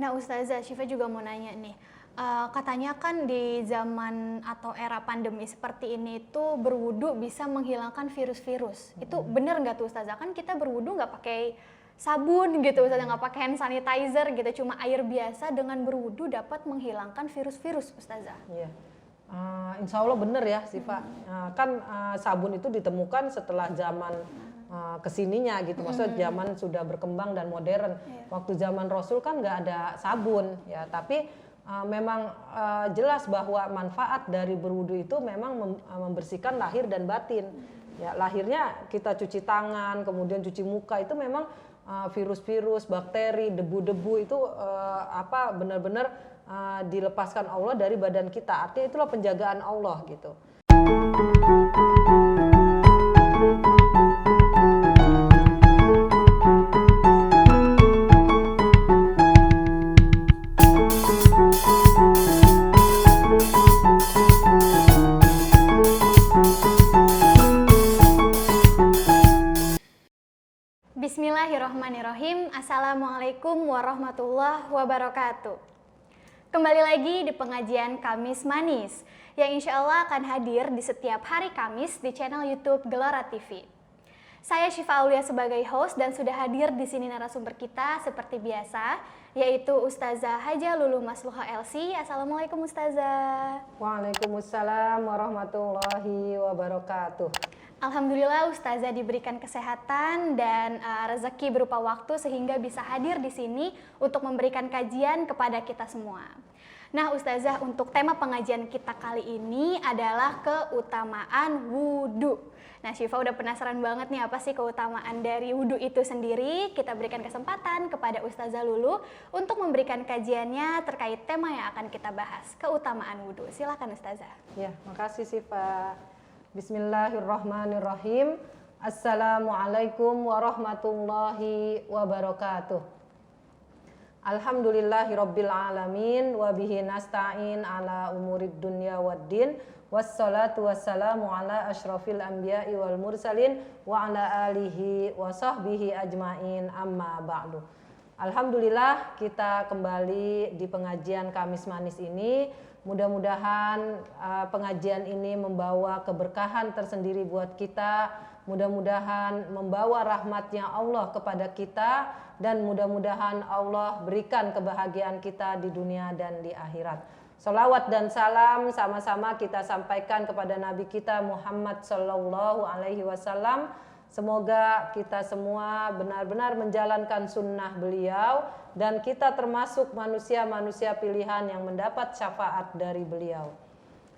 Nah Ustazah, Syifa juga mau nanya nih, katanya kan di zaman atau era pandemi seperti ini tuh berwudu bisa menghilangkan virus-virus. Itu bener nggak tuh Ustazah? Kan kita berwudu nggak pakai sabun gitu Ustazah, nggak pakai hand sanitizer gitu, cuma air biasa dengan berwudu dapat menghilangkan virus-virus Ustazah. Iya. Insya Allah benar ya Siva. Kan sabun itu ditemukan setelah zaman kesininya gitu. Maksudnya zaman sudah berkembang dan modern. Waktu zaman Rasul kan nggak ada sabun ya. Tapi memang jelas bahwa manfaat dari berwudu itu memang membersihkan lahir dan batin. Ya, lahirnya kita cuci tangan, kemudian cuci muka itu memang virus-virus, bakteri, debu-debu itu benar-benar dilepaskan Allah dari badan kita. Artinya itulah penjagaan Allah gitu. Bismillahirrahmanirrahim. Assalamualaikum warahmatullahi wabarakatuh. Kembali lagi di pengajian Kamis Manis yang insya Allah akan hadir di setiap hari Kamis di channel YouTube Gelora TV. Saya Syifa Aulia sebagai host dan sudah hadir di sini narasumber kita seperti biasa, yaitu Ustazah Haja Lulu Masluha LC. Assalamualaikum Ustazah. Waalaikumsalam warahmatullahi wabarakatuh. Alhamdulillah Ustazah diberikan kesehatan dan rezeki berupa waktu sehingga bisa hadir di sini untuk memberikan kajian kepada kita semua. Nah Ustazah, untuk tema pengajian kita kali ini adalah keutamaan wudhu. Nah Syifa udah penasaran banget nih apa sih keutamaan dari wudhu itu sendiri. Kita berikan kesempatan kepada Ustazah Lulu untuk memberikan kajiannya terkait tema yang akan kita bahas, keutamaan wudhu. Silakan Ustazah. Ya, makasih Syifa. Bismillahirrahmanirrahim. Assalamualaikum warahmatullahi wabarakatuh. Alhamdulillahirabbil alamin wa bihi nasta'in ala umurid dunya waddin. Wassalatu wassalamu ala asyrafil anbiya'i wal mursalin wa ala alihi wa sahbihi ajmain, amma ba'du. Alhamdulillah kita kembali di pengajian Kamis Manis ini. Mudah-mudahan pengajian ini membawa keberkahan tersendiri buat kita. Mudah-mudahan membawa rahmatnya Allah kepada kita. Dan mudah-mudahan Allah berikan kebahagiaan kita di dunia dan di akhirat. Salawat dan salam sama-sama kita sampaikan kepada Nabi kita Muhammad Sallallahu Alaihi Wasallam. Semoga kita semua benar-benar menjalankan sunnah beliau dan kita termasuk manusia-manusia pilihan yang mendapat syafaat dari beliau.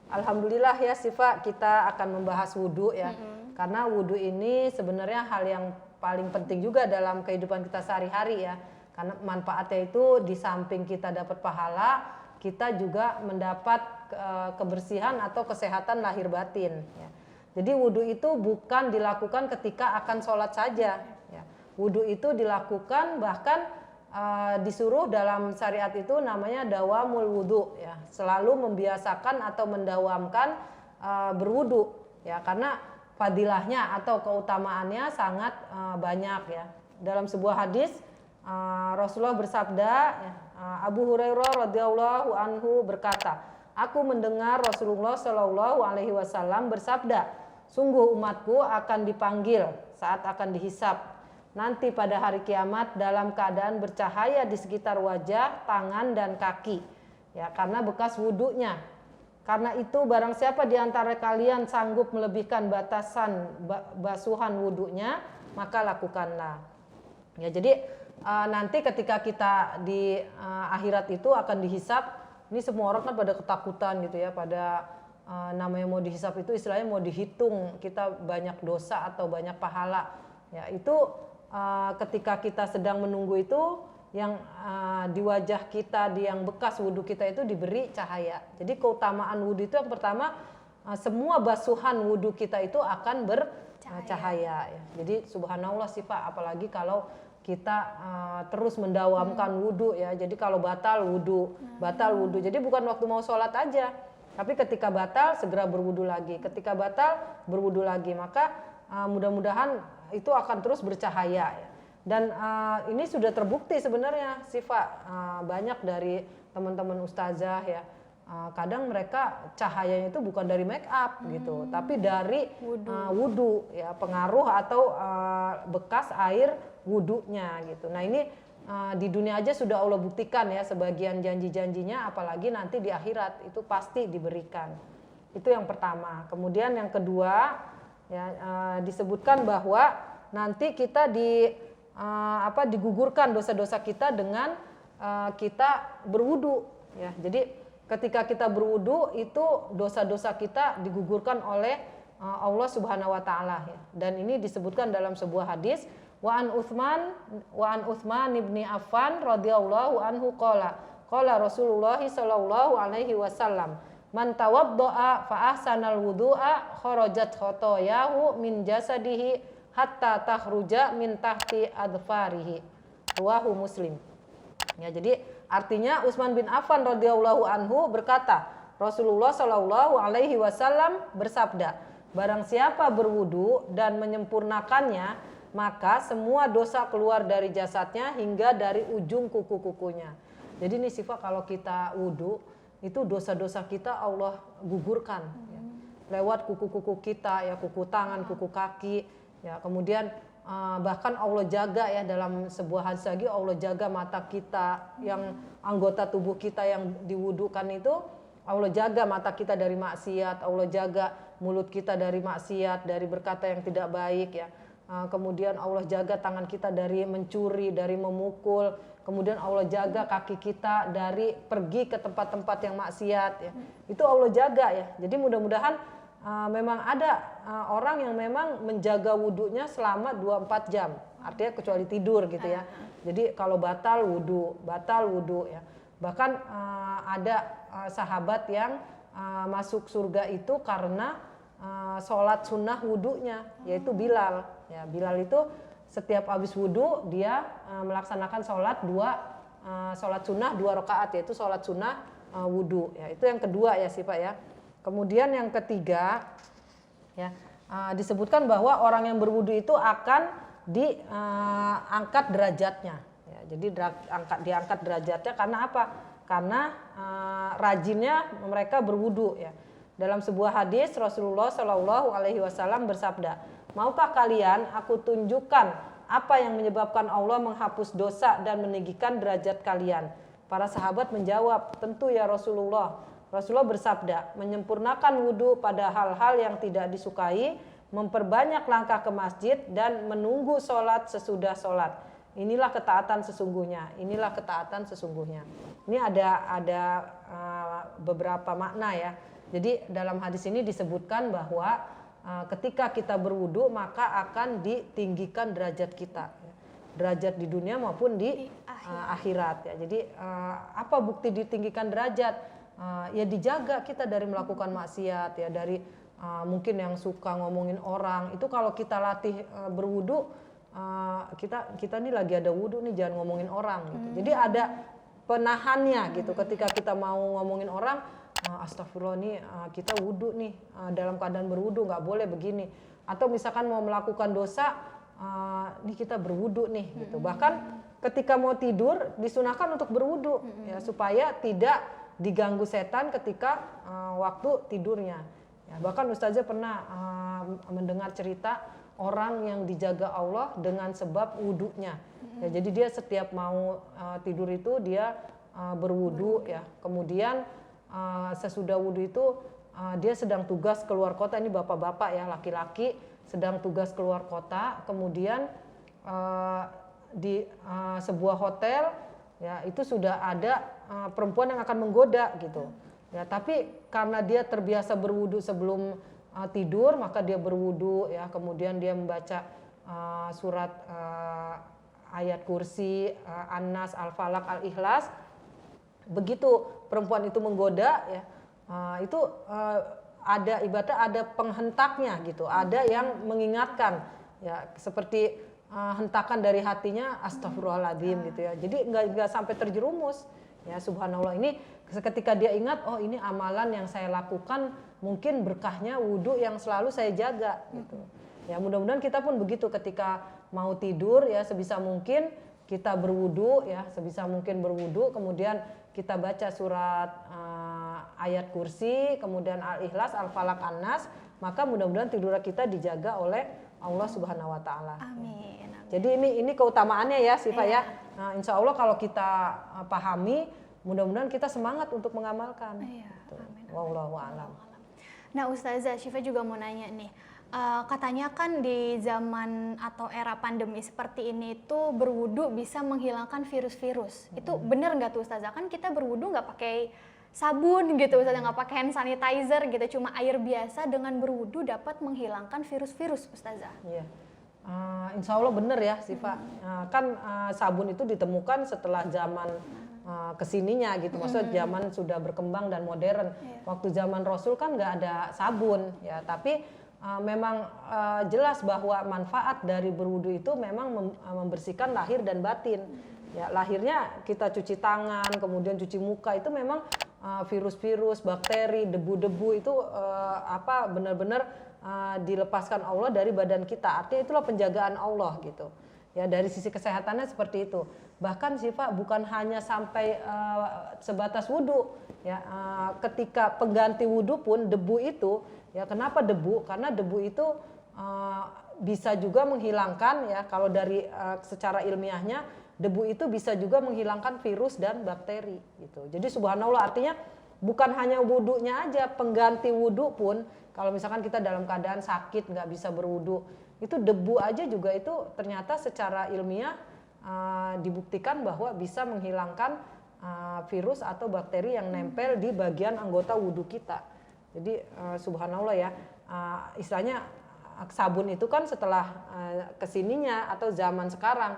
Alhamdulillah ya Syifa, kita akan membahas wudhu ya. Karena wudhu ini sebenarnya hal yang paling penting juga dalam kehidupan kita sehari-hari ya. Karena manfaatnya itu di samping kita dapat pahala, kita juga mendapat kebersihan atau kesehatan lahir batin ya. Jadi wudhu itu bukan dilakukan ketika akan sholat saja. Ya. Wudhu itu dilakukan bahkan disuruh dalam syariat itu namanya dawamul wudhu. Ya. Selalu membiasakan atau mendawamkan berwudhu. Ya. Karena fadilahnya atau keutamaannya sangat banyak. Ya. Dalam sebuah hadis Rasulullah bersabda, ya, Abu Hurairah radhiyallahu anhu berkata, aku mendengar Rasulullah Shallallahu Alaihi Wasallam bersabda, sungguh umatku akan dipanggil saat akan dihisab nanti pada hari kiamat dalam keadaan bercahaya di sekitar wajah, tangan dan kaki ya karena bekas wudhunya. Karena itu barang siapa di antara kalian sanggup melebihkan batasan basuhan wudhunya maka lakukanlah. Ya jadi nanti ketika kita di akhirat itu akan dihisab, ini semua orang kan pada ketakutan gitu ya, pada namanya mau dihisab itu istilahnya mau dihitung kita banyak dosa atau banyak pahala ya. Itu ketika kita sedang menunggu itu yang di wajah kita, di yang bekas wudhu kita itu diberi cahaya. Jadi keutamaan wudhu itu yang pertama, semua basuhan wudhu kita itu akan bercahaya ya. Jadi subhanallah sih Pak, apalagi kalau kita terus mendawamkan wudhu ya. Jadi kalau batal wudhu, jadi bukan waktu mau sholat aja, tapi ketika batal segera berwudu lagi, ketika batal berwudu lagi, maka mudah-mudahan itu akan terus bercahaya ya. Dan ini sudah terbukti sebenarnya Sifa, banyak dari teman-teman ustazah ya, kadang mereka cahayanya itu bukan dari make up gitu, tapi dari wudu ya, pengaruh atau bekas air wudunya gitu. Nah ini di dunia aja sudah Allah buktikan ya sebagian janji-janjinya, apalagi nanti di akhirat itu pasti diberikan. Itu yang pertama. Kemudian yang kedua ya, disebutkan bahwa nanti kita digugurkan dosa-dosa kita dengan kita berwudu ya. Jadi ketika kita berwudu itu dosa-dosa kita digugurkan oleh Allah Subhanahu wa taala ya. Dan ini disebutkan dalam sebuah hadis, wa an Utsman ibni Affan radhiyallahu anhu qala Rasulullah sallallahu alaihi wasallam, man tawaddaa fa ahsanal wudu'a kharajat khotoyahu min jasadihi hatta takhruja min tahti adfarihi. Rawahu Muslim. Ya, jadi artinya Utsman bin Affan radhiyallahu anhu berkata, Rasulullah shallallahu alaihi wasallam bersabda, barang siapa berwudu dan menyempurnakannya, maka semua dosa keluar dari jasadnya hingga dari ujung kuku-kukunya. Jadi ini Sifa, kalau kita wudu itu dosa-dosa kita Allah gugurkan ya. Lewat kuku-kuku kita ya, kuku tangan, kuku kaki ya, kemudian bahkan Allah jaga ya, dalam sebuah hadis lagi Allah jaga mata kita, yang anggota tubuh kita yang diwudukan itu Allah jaga mata kita dari maksiat, Allah jaga mulut kita dari maksiat, dari berkata yang tidak baik ya. Kemudian Allah jaga tangan kita dari mencuri, dari memukul. Kemudian Allah jaga kaki kita dari pergi ke tempat-tempat yang maksiat ya. Itu Allah jaga ya. Jadi mudah-mudahan memang ada orang yang memang menjaga wudunya selama 24 jam. Artinya kecuali tidur gitu ya. Jadi kalau batal wudu ya. Bahkan ada sahabat yang masuk surga itu karena sholat sunnah wudunya, yaitu Bilal. Ya, Bilal itu setiap habis wudu dia melaksanakan sholat sunnah 2 rakaat, yaitu sholat sunnah wudu. Ya, itu yang kedua ya Pak ya. Kemudian yang ketiga ya, disebutkan bahwa orang yang berwudu itu akan diangkat derajatnya. Ya, jadi diangkat derajatnya karena apa? Karena rajinnya mereka berwudu ya. Dalam sebuah hadis Rasulullah Shallallahu Alaihi Wasallam bersabda, maukah kalian aku tunjukkan apa yang menyebabkan Allah menghapus dosa dan meninggikan derajat kalian? Para sahabat menjawab, tentu ya Rasulullah. Rasulullah bersabda, menyempurnakan wudu pada hal-hal yang tidak disukai, memperbanyak langkah ke masjid, dan menunggu sholat sesudah sholat. Inilah ketaatan sesungguhnya. Inilah ketaatan sesungguhnya. Ini ada beberapa makna ya. Jadi dalam hadis ini disebutkan bahwa ketika kita berwudu maka akan ditinggikan derajat kita, derajat di dunia maupun di akhirat ya. Jadi apa bukti ditinggikan derajat? Ya dijaga kita dari melakukan maksiat ya, dari mungkin yang suka ngomongin orang. Itu kalau kita latih berwudu, kita nih lagi ada wudu nih, jangan ngomongin orang gitu. Jadi ada penahannya gitu. Ketika kita mau ngomongin orang, astagfirullah nih kita wudu nih, dalam keadaan berwudu nggak boleh begini. Atau misalkan mau melakukan dosa, nih kita berwudu nih gitu. Bahkan ketika mau tidur disunahkan untuk berwudu ya, supaya tidak diganggu setan ketika waktu tidurnya. Ya, bahkan Ustazah pernah mendengar cerita orang yang dijaga Allah dengan sebab wudunya. Ya, jadi dia setiap mau tidur itu dia berwudu ya. Kemudian sesudah wudu itu dia sedang tugas keluar kota. Ini bapak-bapak ya, laki-laki sedang tugas keluar kota. Kemudian di sebuah hotel ya, itu sudah ada perempuan yang akan menggoda gitu ya, tapi karena dia terbiasa berwudu sebelum tidur, maka dia berwudu ya, kemudian dia membaca surat ayat kursi, An-Nas, Al-Falaq, Al-Ikhlas. Begitu perempuan itu menggoda ya, itu ada ibadah, ada penghentaknya gitu, ada yang mengingatkan ya, seperti hentakan dari hatinya, astagfirullahaladzim gitu ya. Jadi nggak sampai terjerumus ya, subhanallah. Ini ketika dia ingat, oh ini amalan yang saya lakukan, mungkin berkahnya wudhu yang selalu saya jaga gitu. Ya mudah-mudahan kita pun begitu ketika mau tidur ya sebisa mungkin kita berwudu ya, sebisa mungkin berwudu, kemudian kita baca surat ayat kursi, kemudian Al-Ikhlas, Al-Falaq, An-Nas, maka mudah-mudahan tidur kita dijaga oleh Allah Subhanahu wa taala. Amin. Jadi ini keutamaannya ya Syifa Iya. ya. Nah, insya Allah kalau kita pahami, mudah-mudahan kita semangat untuk mengamalkan. Iya, Gitu. amin. Wallahu a'lam. Nah Ustazah, Syifa juga mau nanya nih, katanya kan di zaman atau era pandemi seperti ini itu berwudu bisa menghilangkan virus-virus. Itu benar nggak tuh Ustazah? Kan kita berwudu nggak pakai sabun gitu Ustazah, nggak pakai hand sanitizer gitu, cuma air biasa dengan berwudu dapat menghilangkan virus-virus Ustazah. Iya. Insya Allah benar ya Syifa. Kan sabun itu ditemukan setelah zaman kesininya gitu, maksudnya zaman sudah berkembang dan modern. Waktu zaman Rasul kan nggak ada sabun ya, tapi memang jelas bahwa manfaat dari berwudu itu memang membersihkan lahir dan batin. Ya, lahirnya kita cuci tangan, kemudian cuci muka itu memang virus-virus, bakteri, debu-debu itu benar-benar dilepaskan Allah dari badan kita. Artinya itulah penjagaan Allah gitu. Ya dari sisi kesehatannya seperti itu. Bahkan Syifa bukan hanya sampai sebatas wudu. Ya ketika pengganti wudu pun debu itu, ya kenapa debu? Karena debu itu bisa juga menghilangkan ya kalau dari secara ilmiahnya debu itu bisa juga menghilangkan virus dan bakteri gitu. Jadi subhanallah artinya bukan hanya wudunya aja, pengganti wudu pun kalau misalkan kita dalam keadaan sakit nggak bisa berwudu, itu debu aja juga itu ternyata secara ilmiah dibuktikan bahwa bisa menghilangkan virus atau bakteri yang nempel di bagian anggota wudu kita. Jadi subhanallah ya, istilahnya sabun itu kan setelah kesininya atau zaman sekarang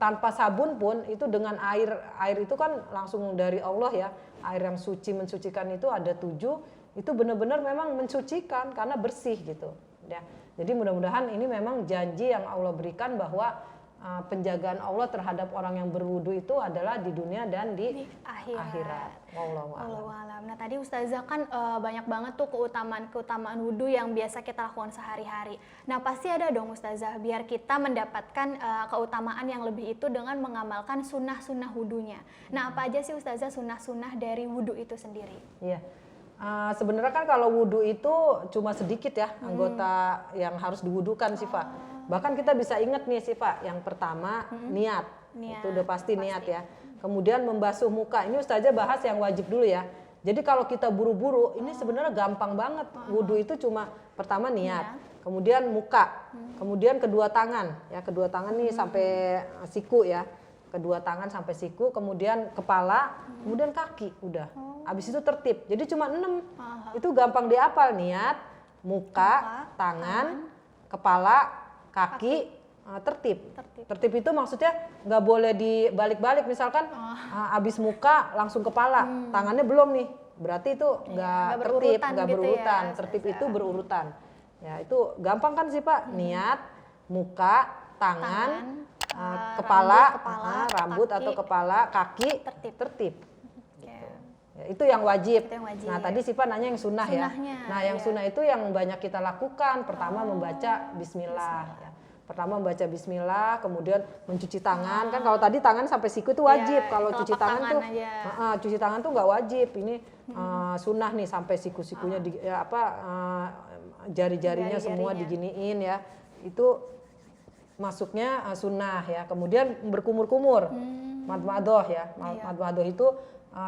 tanpa sabun pun itu dengan air itu kan langsung dari Allah ya, air yang suci mensucikan itu ada 7, itu benar-benar memang mensucikan karena bersih gitu ya. Jadi mudah-mudahan ini memang janji yang Allah berikan bahwa penjagaan Allah terhadap orang yang berwudu itu adalah di dunia dan di akhirat. Wallahu a'lam. Nah tadi Ustazah kan banyak banget tuh keutamaan wudu yang biasa kita lakukan sehari-hari. Nah pasti ada dong Ustazah biar kita mendapatkan keutamaan yang lebih itu dengan mengamalkan sunnah-sunnah wudunya. Nah apa aja sih Ustazah sunnah-sunnah dari wudu itu sendiri? Iya. Sebenarnya kan kalau wudu itu cuma sedikit ya anggota yang harus diwudukan Syifa. Bahkan kita bisa ingat nih Syifa, yang pertama niat. Itu udah pasti niat ya. Kemudian membasuh muka, ini Ustazah bahas yang wajib dulu ya. Jadi kalau kita buru-buru, ini sebenarnya gampang banget. Wudu itu cuma pertama niat, kemudian muka, kemudian kedua tangan. Ya kedua tangan nih sampai siku ya. Kedua tangan sampai siku, kemudian kepala, kemudian kaki, udah. Habis itu tertib. Jadi cuma 6. Itu gampang dihafal, niat, muka, tangan, kepala, kaki, tertib. Tertib itu maksudnya nggak boleh dibalik-balik. Misalkan habis muka langsung kepala, tangannya belum nih. Berarti itu nggak tertib, nggak berurutan. Ya, tertib itu berurutan. Ya itu gampang kan sih Pak? Niat, muka, tangan, kepala, rambut atau kepala, kaki, tertib. Ya, itu yang wajib. Nah tadi Syifa nanya yang sunnah ya. Nah yang sunnah itu yang banyak kita lakukan. Pertama membaca Bismillah. Ya. Pertama membaca Bismillah, kemudian mencuci tangan. Kan kalau tadi tangan sampai siku itu wajib. Kalau cuci tangan tuh, cuci tangan tuh nggak wajib. Ini sunnah nih sampai siku-sikunya, jari-jarinya semua diginiin ya. Itu masuknya sunnah ya. Kemudian berkumur-kumur, madmadoh ya. Madmadoh itu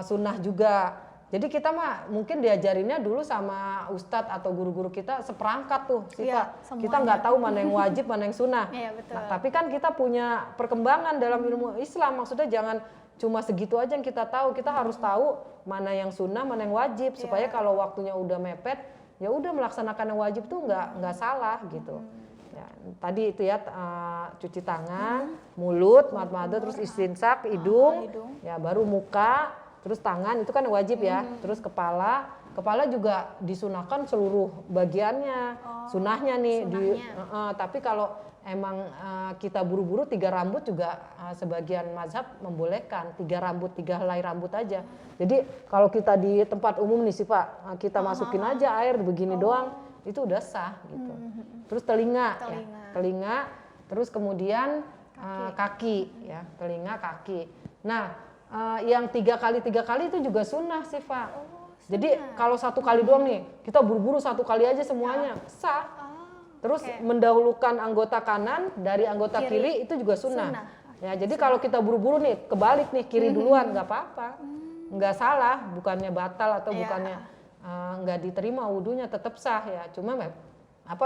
sunnah juga. Jadi kita mah mungkin diajarinnya dulu sama ustadz atau guru-guru kita seperangkat tuh Syifa. Kita nggak tahu mana yang wajib, mana yang sunnah. Nah, tapi kan kita punya perkembangan dalam ilmu Islam. Maksudnya jangan cuma segitu aja yang kita tahu. Kita harus tahu mana yang sunnah, mana yang wajib. Supaya kalau waktunya udah mepet, ya udah melaksanakan yang wajib tuh nggak salah gitu. Ya, tadi itu ya cuci tangan, mulut, madmadah, terus istinsak, hidung, ya baru muka. Terus tangan itu kan wajib ya, terus kepala juga disunahkan seluruh bagiannya, sunnahnya nih. Tapi kalau emang kita buru-buru 3 rambut juga sebagian mazhab membolehkan 3 rambut, 3 helai rambut aja. Jadi kalau kita di tempat umum nih sih Pak, kita masukin aja air begini doang, itu udah sah gitu. Terus telinga. Ya, telinga, terus kemudian kaki ya, telinga, kaki. Nah, yang 3 kali itu juga sunnah sih, Pak. Jadi kalau 1 kali doang nih, kita buru-buru 1 kali aja semuanya, sah. Terus mendahulukan anggota kanan dari anggota kiri itu juga sunnah. Ya, jadi kalau kita buru-buru nih, kebalik nih, kiri duluan, nggak apa-apa. Nggak salah, bukannya batal atau bukannya nggak diterima wudunya, tetap sah ya. Cuma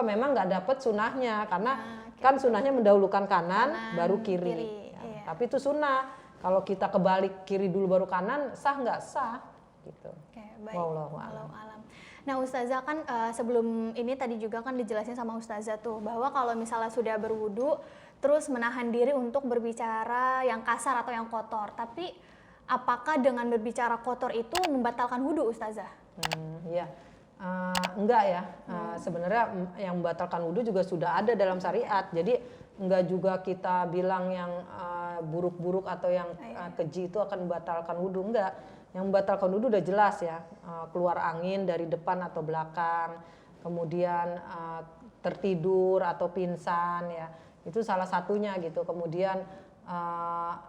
memang nggak dapet sunnahnya, karena kan sunnahnya mendahulukan kanan baru kiri. Ya. Tapi itu sunnah. Kalau kita kebalik kiri dulu baru kanan, sah nggak sah gitu. Baik. Wallahu alam. Nah, Ustazah kan sebelum ini tadi juga kan dijelasin sama Ustazah tuh bahwa kalau misalnya sudah berwudu terus menahan diri untuk berbicara yang kasar atau yang kotor. Tapi apakah dengan berbicara kotor itu membatalkan wudu, Ustazah? Iya. Enggak ya. Sebenarnya yang membatalkan wudu juga sudah ada dalam syariat. Jadi enggak juga kita bilang yang buruk-buruk atau yang keji itu akan membatalkan wudu, enggak. Yang membatalkan wudu udah jelas ya. Keluar angin dari depan atau belakang, kemudian tertidur atau pingsan ya. Itu salah satunya gitu. Kemudian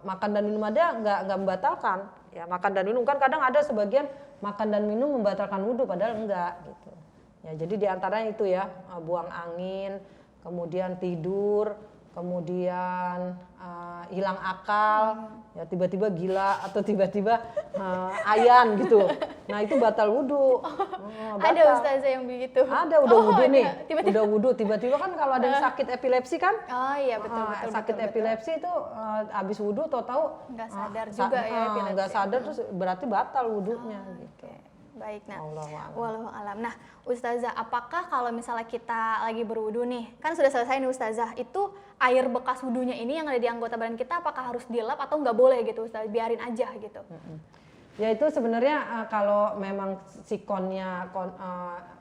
makan dan minum ada nggak membatalkan ya. Makan dan minum kan kadang ada sebagian makan dan minum membatalkan wudu padahal enggak gitu ya. Jadi diantaranya itu ya, buang angin, kemudian tidur, kemudian hilang akal ya, tiba-tiba gila atau tiba-tiba ayan gitu. Nah itu batal wudu. Ada Ustazah yang begitu? Ada, udah wudu nih, udah wudu tiba-tiba kan kalau ada yang sakit epilepsi kan? Oh iya betul. Sakit epilepsi itu habis wudu tahu-tahu nggak sadar juga ya epilepsi. Nggak sadar terus berarti batal wudunya gitu. Baik, nah, wallahu alam. Nah, Ustazah, apakah kalau misalnya kita lagi berwudu nih, kan sudah selesai nih Ustazah, itu air bekas wudunya ini yang ada di anggota badan kita apakah harus dilap atau nggak boleh gitu Ustazah, biarin aja gitu? Ya itu sebenarnya kalau memang sikonnya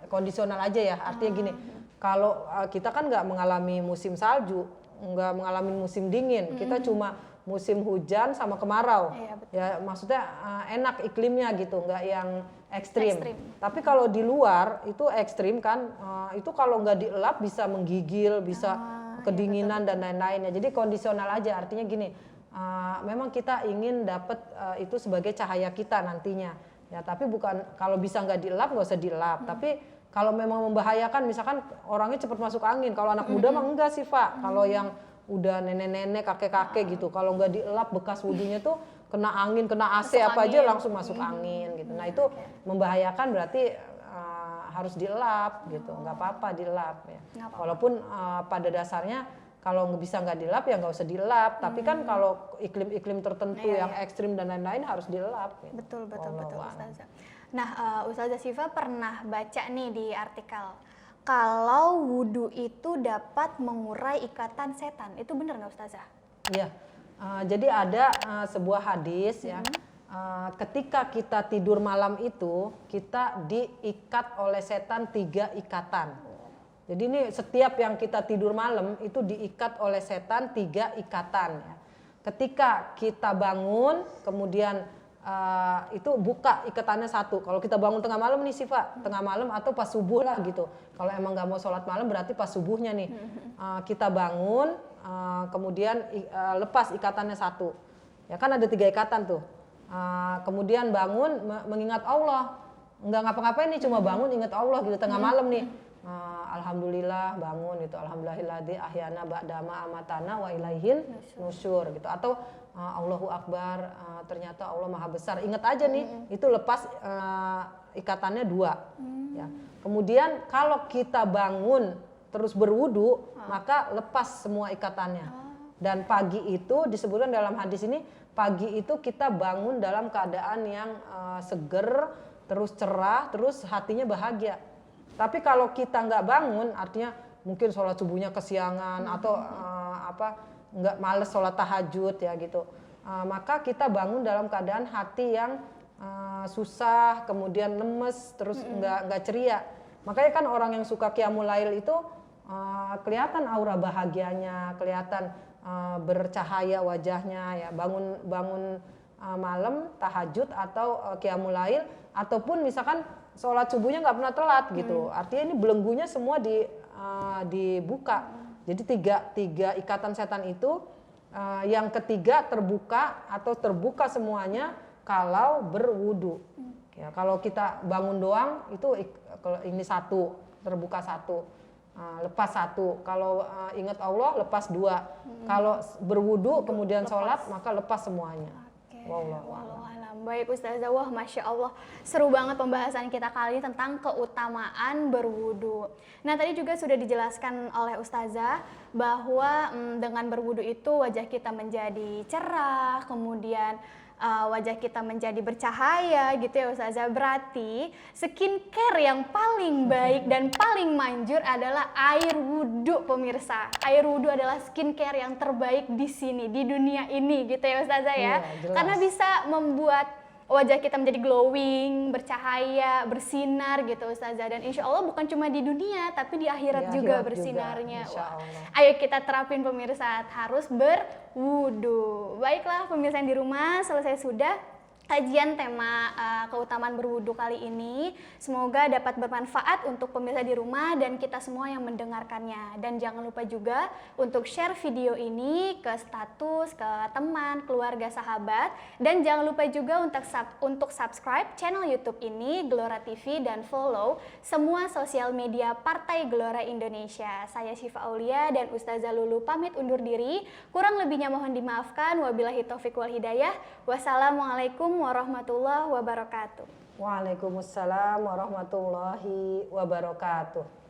kondisional aja ya, artinya gini, kalau kita kan nggak mengalami musim salju, nggak mengalami musim dingin, kita cuma musim hujan sama kemarau. Ya maksudnya enak iklimnya gitu, nggak yang ekstrim. Tapi kalau di luar itu ekstrim kan, itu kalau nggak dielap bisa menggigil, bisa kedinginan dan lain-lainnya. Jadi kondisional aja, artinya gini, memang kita ingin dapat itu sebagai cahaya kita nantinya. Ya tapi bukan kalau bisa nggak dielap nggak usah dielap. Tapi kalau memang membahayakan, misalkan orangnya cepat masuk angin. Kalau anak muda mah enggak sih Pak. Kalau yang udah nenek-nenek, kakek-kakek gitu, kalau nggak dielap bekas wudunya tuh kena angin, kena AC masuk apa angin. Aja langsung masuk angin gitu. Nah itu membahayakan, berarti harus dielap gitu, nggak apa-apa dielap ya. Walaupun pada dasarnya kalau bisa nggak dilap ya nggak usah dilap. Tapi kan kalau iklim-iklim tertentu yang ekstrim dan lain-lain harus dilap. Gitu. Betul Ustazah. Nah Ustazah Syifa pernah baca nih di artikel kalau wudu itu dapat mengurai ikatan setan. Itu benar nggak Ustazah? Iya. Jadi ada sebuah hadis ya. Ketika kita tidur malam itu kita diikat oleh setan 3 ikatan. Jadi ini setiap yang kita tidur malam itu diikat oleh setan 3 ikatan. Ya. Ketika kita bangun kemudian itu buka ikatannya 1. Kalau kita bangun tengah malam nih Syifa, tengah malam atau pas subuh lah gitu. Kalau emang nggak mau sholat malam berarti pas subuhnya nih. Kita bangun kemudian lepas ikatannya 1. Ya kan ada 3 ikatan tuh. Kemudian bangun mengingat Allah. Nggak ngapa-ngapain nih, cuma bangun ingat Allah gitu tengah malam nih. Alhamdulillah bangun gitu, alhamdulillahilladzi ahyana ba'dama amatana wa ilaihin nusyur gitu. Atau Allahu Akbar, ternyata Allah Maha Besar. Ingat aja nih, itu lepas ikatannya 2. Ya. Kemudian kalau kita bangun terus berwudu, maka lepas semua ikatannya. Dan pagi itu disebutkan dalam hadis ini, pagi itu kita bangun dalam keadaan yang seger, terus cerah, terus hatinya bahagia. Tapi kalau kita nggak bangun, artinya mungkin sholat subuhnya kesiangan atau nggak males sholat tahajud ya gitu. Maka kita bangun dalam keadaan hati yang susah, kemudian lemes, terus nggak ceria. Makanya kan orang yang suka qiyamul lail itu kelihatan aura bahagianya, kelihatan bercahaya wajahnya ya. Bangun malam tahajud atau qiyamul lail, ataupun misalkan sholat subuhnya nggak pernah telat gitu. Artinya ini belenggunya semua dibuka. Jadi tiga ikatan setan itu yang ketiga terbuka atau terbuka semuanya kalau berwudu. Ya, kalau kita bangun doang itu kalau ini satu terbuka satu, lepas satu. Kalau ingat Allah lepas dua. Kalau berwudu kemudian sholat maka lepas semuanya. Wallahu a'lam. Baik Ustazah, wah Masya Allah seru banget pembahasan kita kali ini tentang keutamaan berwudu. Nah tadi juga sudah dijelaskan oleh Ustazah bahwa dengan berwudu itu wajah kita menjadi cerah, kemudian wajah kita menjadi bercahaya gitu ya Ustazah. Berarti skincare yang paling baik dan paling manjur adalah air wudhu pemirsa. Air wudhu adalah skincare yang terbaik di sini, di dunia ini gitu ya Ustazah ya. Iya, Karena bisa membuat wajah kita menjadi glowing, bercahaya, bersinar gitu Ustazah. Dan insya Allah bukan cuma di dunia tapi di akhirat juga bersinarnya. Insya Allah. Ayo kita terapin pemirsa, harus berwudu. Baiklah pemirsa yang di rumah, selesai sudah kajian tema keutamaan berwudu kali ini. Semoga dapat bermanfaat untuk pemirsa di rumah dan kita semua yang mendengarkannya. Dan jangan lupa juga untuk share video ini ke status, ke teman, keluarga, sahabat. Dan jangan lupa juga untuk subscribe channel YouTube ini, Gelora TV, dan follow semua sosial media Partai Gelora Indonesia. Saya Syifa Aulia dan Ustazah Lulu pamit undur diri. Kurang lebihnya mohon dimaafkan. Wabillahi taufiq wal hidayah. Wassalamualaikum warahmatullahi wabarakatuh. Waalaikumsalam warahmatullahi wabarakatuh.